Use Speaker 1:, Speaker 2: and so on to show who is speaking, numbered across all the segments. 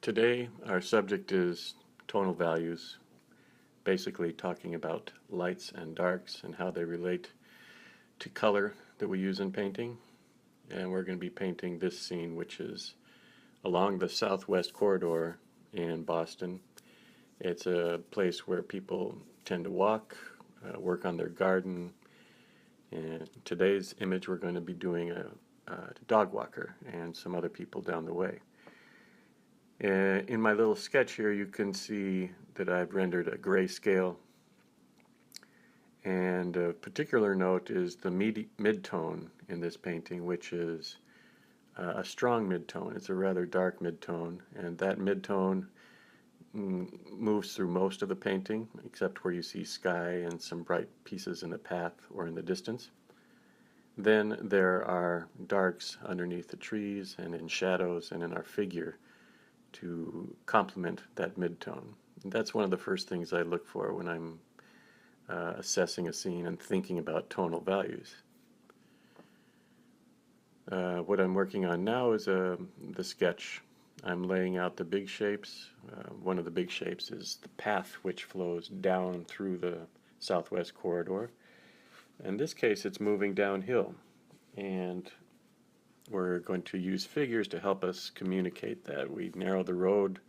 Speaker 1: Today, our subject is tonal values, basically talking about lights and darks and how they relate to color that we use in painting. And we're going to be painting this scene, which is along the southwest corridor in Boston. It's a place where people tend to walk, work on their garden. And today's image, we're going to be doing a dog walker and some other people down the way. In my little sketch here, you can see that I've rendered a grayscale, and a particular note is the mid-tone in this painting, which is a strong mid-tone. It's a rather dark mid-tone, and that mid-tone moves through most of the painting, except where you see sky and some bright pieces in the path or in the distance. Then there are darks underneath the trees and in shadows and in our figure to complement that mid-tone. That's one of the first things I look for when I'm assessing a scene and thinking about tonal values. What I'm working on now is the sketch. I'm laying out the big shapes. One of the big shapes is the path which flows down through the southwest corridor. In this case, it's moving downhill, and we're going to use figures to help us communicate that. We narrow the road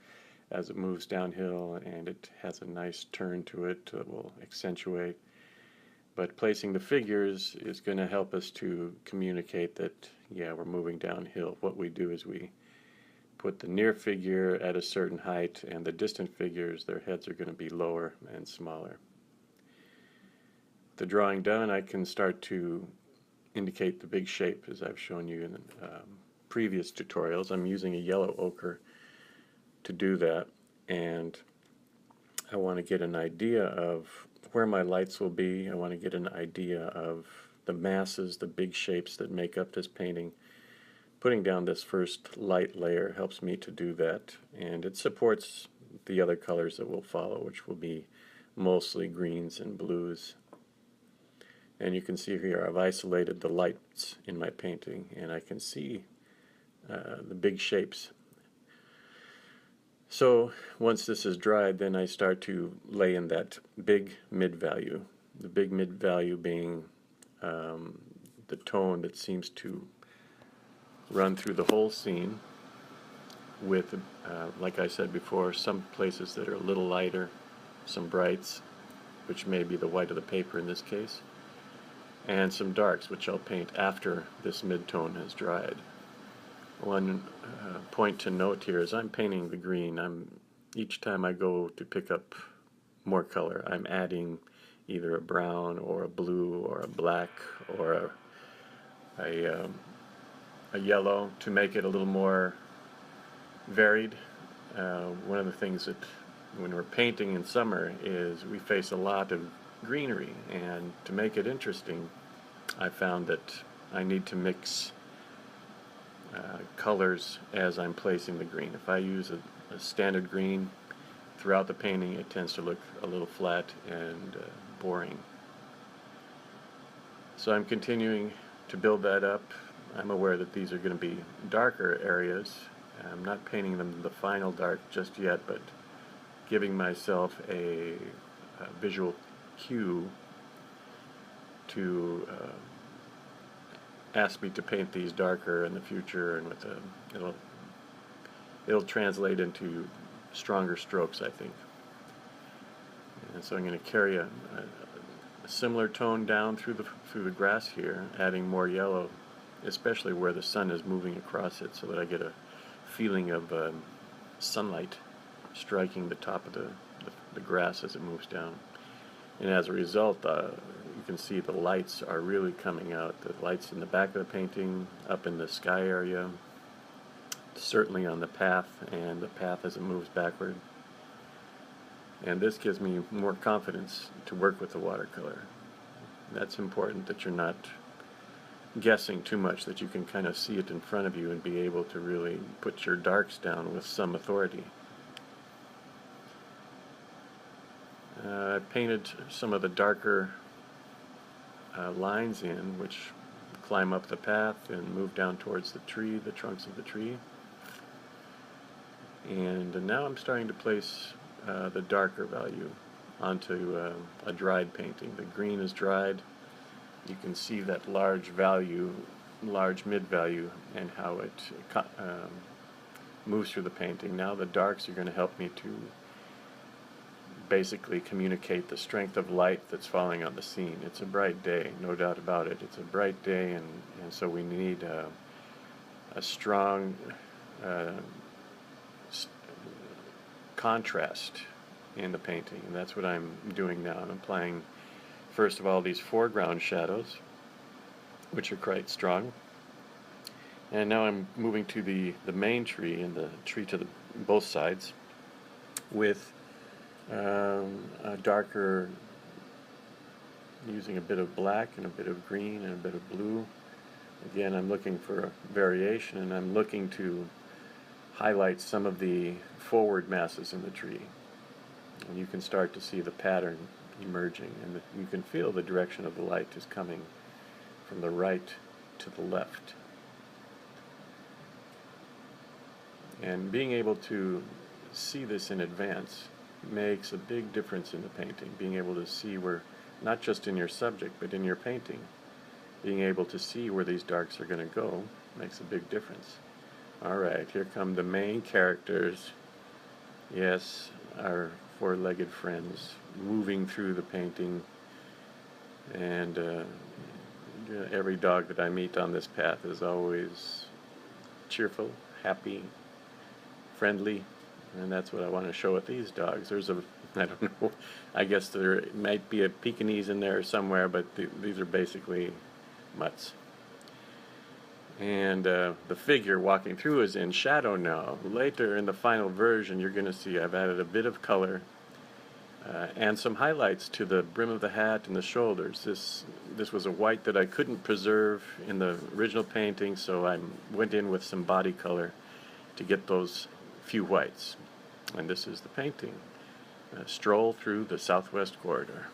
Speaker 1: as it moves downhill, and it has a nice turn to it that will accentuate. But placing the figures is going to help us to communicate that, yeah, we're moving downhill. What we do is we put the near figure at a certain height, and the distant figures, their heads are going to be lower and smaller. With the drawing done, I can start to indicate the big shape as I've shown you in previous tutorials. I'm using a yellow ochre to do that, and I want to get an idea of where my lights will be. I want to get an idea of the masses, the big shapes that make up this painting. Putting down this first light layer helps me to do that, and it supports the other colors that will follow, which will be mostly greens and blues. And you can see here I've isolated the lights in my painting, and I can see the big shapes. So once this is dried, then I start to lay in that big mid-value. The big mid-value being the tone that seems to run through the whole scene with, like I said before, some places that are a little lighter, some brights, which may be the white of the paper in this case, and some darks, which I'll paint after this mid-tone has dried. One point to note here is I'm painting the green. Each time I go to pick up more color, I'm adding either a brown or a blue or a black or a yellow to make it a little more varied. One of the things that when we're painting in summer is we face a lot of greenery, and to make it interesting, I found that I need to mix colors as I'm placing the green. If I use a standard green throughout the painting, it tends to look a little flat and boring. So I'm continuing to build that up. I'm aware that these are going to be darker areas. I'm not painting them the final dark just yet, but giving myself a visual cue to ask me to paint these darker in the future, and with it'll translate into stronger strokes, I think. And so I'm going to carry a similar tone down through the grass here, adding more yellow, especially where the sun is moving across it, so that I get a feeling of sunlight striking the top of the grass as it moves down. And as a result, you can see the lights are really coming out. The lights in the back of the painting, up in the sky area, certainly on the path, and the path as it moves backward. And this gives me more confidence to work with the watercolor. That's important, that you're not guessing too much, that you can kind of see it in front of you and be able to really put your darks down with some authority. I painted some of the darker lines in, which climb up the path and move down towards the tree, the trunks of the tree. And now I'm starting to place the darker value onto a dried painting. The green is dried. You can see that large value, large mid value, and how it moves through the painting. Now the darks are going to help me to basically communicate the strength of light that's falling on the scene. It's a bright day, no doubt about it. It's a bright day, and so we need a strong contrast in the painting, and that's what I'm doing now. I'm applying, first of all, these foreground shadows, which are quite strong, and now I'm moving to the main tree and the tree to both sides with a darker, using a bit of black and a bit of green and a bit of blue. Again, I'm looking for a variation, and I'm looking to highlight some of the forward masses in the tree. And you can start to see the pattern emerging, and you can feel the direction of the light is coming from the right to the left. And being able to see this in advance makes a big difference in the painting. Being able to see where, not just in your subject, but in your painting, being able to see where these darks are going to go makes a big difference. Alright, here come the main characters. Yes, our four-legged friends moving through the painting, and every dog that I meet on this path is always cheerful, happy, friendly, and that's what I want to show with these dogs. There's a, I don't know, I guess there might be a Pekingese in there somewhere, but these are basically mutts. And the figure walking through is in shadow now. Later in the final version, you're going to see I've added a bit of color and some highlights to the brim of the hat and the shoulders. This was a white that I couldn't preserve in the original painting, so I went in with some body color to get those few whites. And this is the painting. Stroll through the Southwest Corridor.